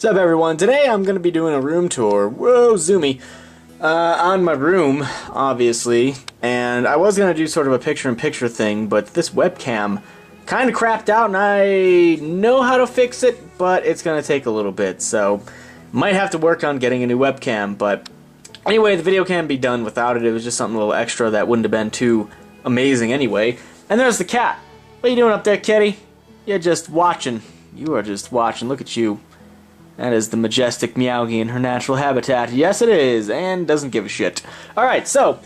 What's up, everyone? Today I'm going to be doing a room tour, whoa, zoomy, on my room, obviously, and I was going to do sort of a picture-in-picture thing, but this webcam kind of crapped out, and I know how to fix it, but it's going to take a little bit, so might have to work on getting a new webcam, but anyway, the video can be done without it. It was just something a little extra that wouldn't have been too amazing anyway. And there's the cat. What are you doing up there, kitty? You're just watching. You are just watching. Look at you. That is the majestic Meowgie in her natural habitat. Yes, it is, and doesn't give a shit. Alright, so,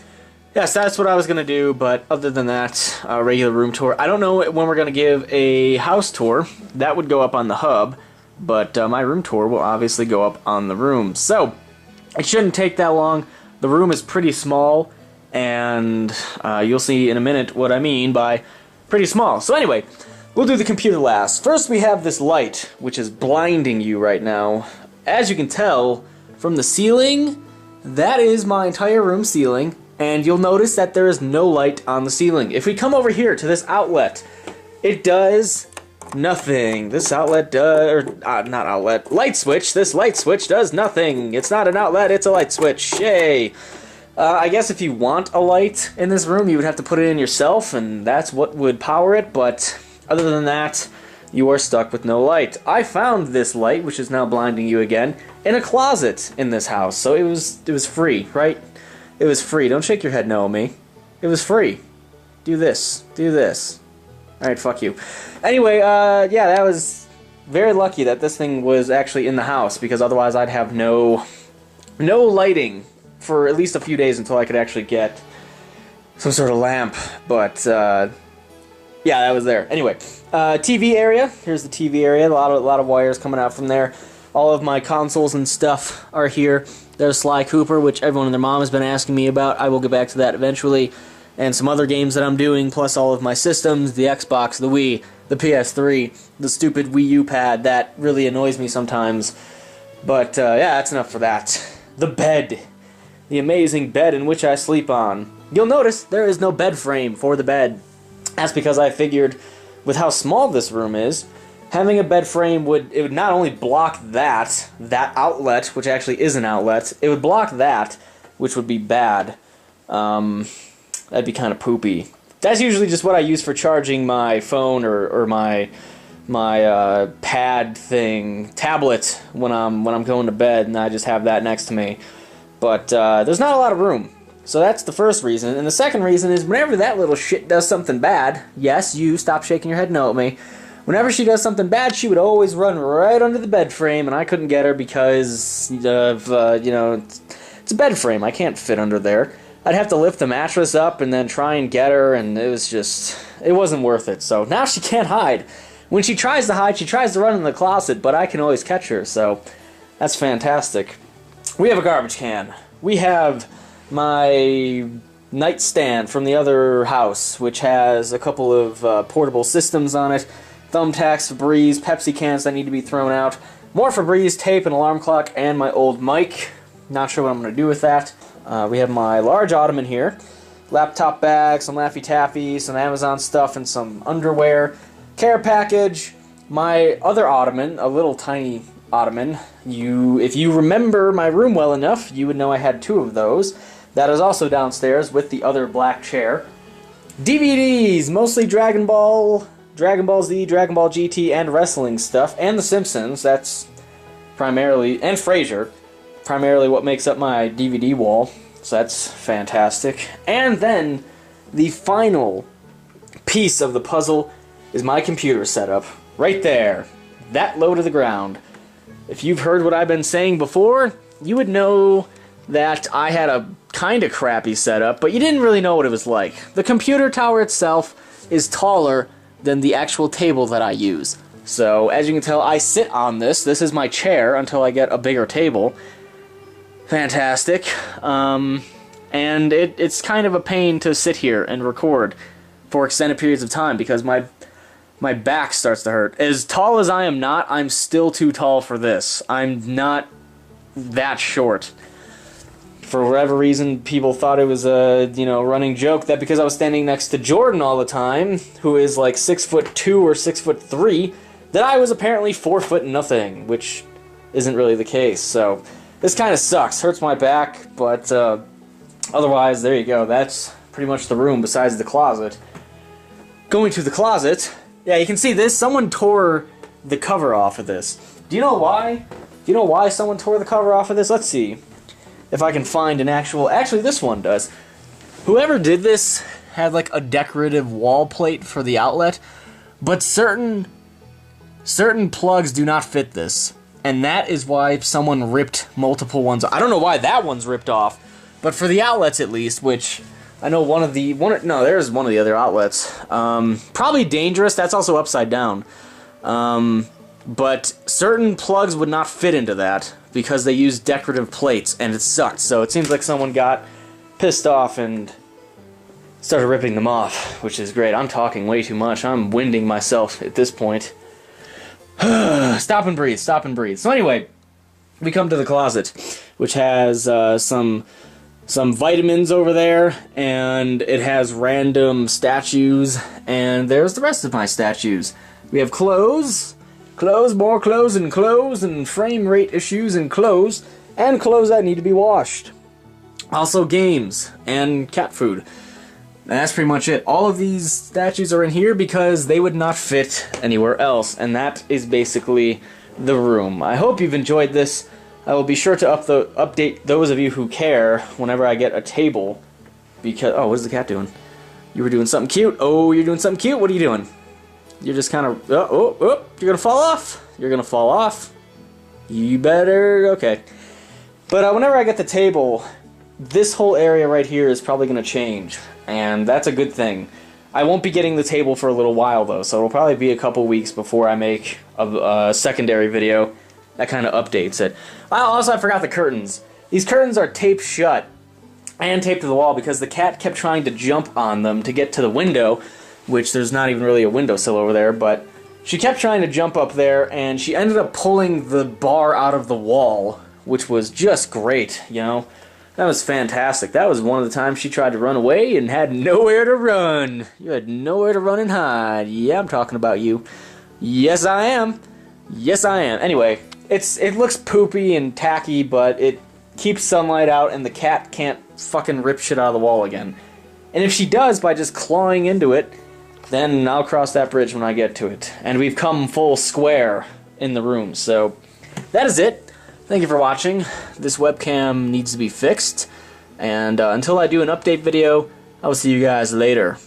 yes, that's what I was going to do, but other than that, a regular room tour. I don't know when we're going to give a house tour. That would go up on the hub, but my room tour will obviously go up on the room. So, it shouldn't take that long. The room is pretty small, and you'll see in a minute what I mean by pretty small. So anyway, we'll do the computer last. First we have this light, which is blinding you right now. As you can tell from the ceiling, that is my entire room ceiling, and you'll notice that there is no light on the ceiling. If we come over here to this outlet, it does nothing. This outlet does, not outlet, light switch. This light switch does nothing. It's not an outlet, it's a light switch. Yay! I guess if you want a light in this room, you would have to put it in yourself, and that's what would power it, but other than that, you are stuck with no light. I found this light, which is now blinding you again, in a closet in this house, so it was free, right? It was free. Don't shake your head no at me. It was free. Do this. Do this. Alright, fuck you. Anyway, yeah, that was very lucky that this thing was actually in the house, because otherwise I'd have no lighting for at least a few days until I could actually get some sort of lamp, but, yeah, that was there. Anyway, TV area. Here's the TV area. A lot of wires coming out from there. All of my consoles and stuff are here. There's Sly Cooper, which everyone and their mom has been asking me about. I will get back to that eventually. And some other games that I'm doing, plus all of my systems, the Xbox, the Wii, the PS3, the stupid Wii U pad. That really annoys me sometimes. But, yeah, that's enough for that. The bed. The amazing bed in which I sleep on. You'll notice there is no bed frame for the bed. That's because I figured, with how small this room is, having a bed frame would not only block that outlet, which actually is an outlet, it would block that, which would be bad. That'd be kind of poopy. That's usually just what I use for charging my phone or my pad thing, tablet, when I'm going to bed, and I just have that next to me. But there's not a lot of room. So that's the first reason. And the second reason is whenever that little shit does something bad, yes, you, stop shaking your head no at me. Whenever she does something bad, she would always run right under the bed frame, and I couldn't get her because of, you know, it's a bed frame. I can't fit under there. I'd have to lift the mattress up and then try and get her, and it was just, it wasn't worth it. So now she can't hide. When she tries to hide, she tries to run in the closet, but I can always catch her, so that's fantastic. We have a garbage can. We have my nightstand from the other house, which has a couple of portable systems on it, thumbtacks, Febreze, Pepsi cans that need to be thrown out, more Febreze, tape, an alarm clock, and my old mic. Not sure what I'm going to do with that. We have my large ottoman here, laptop bag, some Laffy Taffy, some Amazon stuff, and some underwear, care package, my other ottoman, a little tiny ottoman. If you remember my room well enough, you would know I had two of those. That is also downstairs with the other black chair. DVDs, mostly Dragon Ball Z, Dragon Ball GT, and wrestling stuff, and The Simpsons. That's primarily, and Frasier, primarily what makes up my DVD wall. So that's fantastic. And then the final piece of the puzzle is my computer setup. Right there. That low to the ground. If you've heard what I've been saying before, you would know that I had a kind of crappy setup, but you didn't really know what it was like. The computer tower itself is taller than the actual table that I use. So, as you can tell, I sit on this. This is my chair until I get a bigger table. Fantastic. And it's kind of a pain to sit here and record for extended periods of time because my back starts to hurt. As tall as I am not, I'm still too tall for this. I'm not that short. For whatever reason, people thought it was a, running joke that because I was standing next to Jordan all the time, who is like 6'2" or 6'3", that I was apparently 4 foot nothing, which isn't really the case. So this kind of sucks. Hurts my back, but otherwise, there you go. That's pretty much the room besides the closet. Going to the closet, yeah, you can see this. Someone tore the cover off of this. Do you know why? Do you know why someone tore the cover off of this? Let's see if I can find an actual... Actually, this one does. Whoever did this had like a decorative wall plate for the outlet, but certain plugs do not fit this. And that is why someone ripped multiple ones. I don't know why that one's ripped off, but for the outlets at least, which I know there's one of the other outlets. Probably dangerous. That's also upside down. But certain plugs would not fit into that because they use decorative plates, and it sucked. So it seems like someone got pissed off and started ripping them off, which is great. I'm talking way too much. I'm winding myself at this point. Stop and breathe, stop and breathe. So anyway, we come to the closet, which has some vitamins over there, and it has random statues, and there's the rest of my statues. We have clothes, more clothes, and frame rate issues, and clothes that need to be washed. Also games, and cat food. And that's pretty much it. All of these statues are in here because they would not fit anywhere else, and that is basically the room. I hope you've enjoyed this. I will be sure to update those of you who care whenever I get a table. Because, oh, what is the cat doing? You were doing something cute. Oh, you're doing something cute? What are you doing? You're just kind of, you're gonna fall off. You're gonna fall off. You better, okay. But whenever I get the table, this whole area right here is probably gonna change. And that's a good thing. I won't be getting the table for a little while though, so it'll probably be a couple weeks before I make a secondary video that kind of updates it. Also, I forgot the curtains. These curtains are taped shut and taped to the wall because the cat kept trying to jump on them to get to the window, which there's not even really a windowsill over there, but she kept trying to jump up there, and she ended up pulling the bar out of the wall, which was just great, you know? That was fantastic. That was one of the times she tried to run away and had nowhere to run. You had nowhere to run and hide. Yeah, I'm talking about you. Yes, I am. Yes, I am. Anyway, it looks poopy and tacky, but it keeps sunlight out, and the cat can't fucking rip shit out of the wall again. And if she does by just clawing into it, then I'll cross that bridge when I get to it. And we've come full square in the room. So that is it. Thank you for watching. This webcam needs to be fixed. And until I do an update video, I will see you guys later.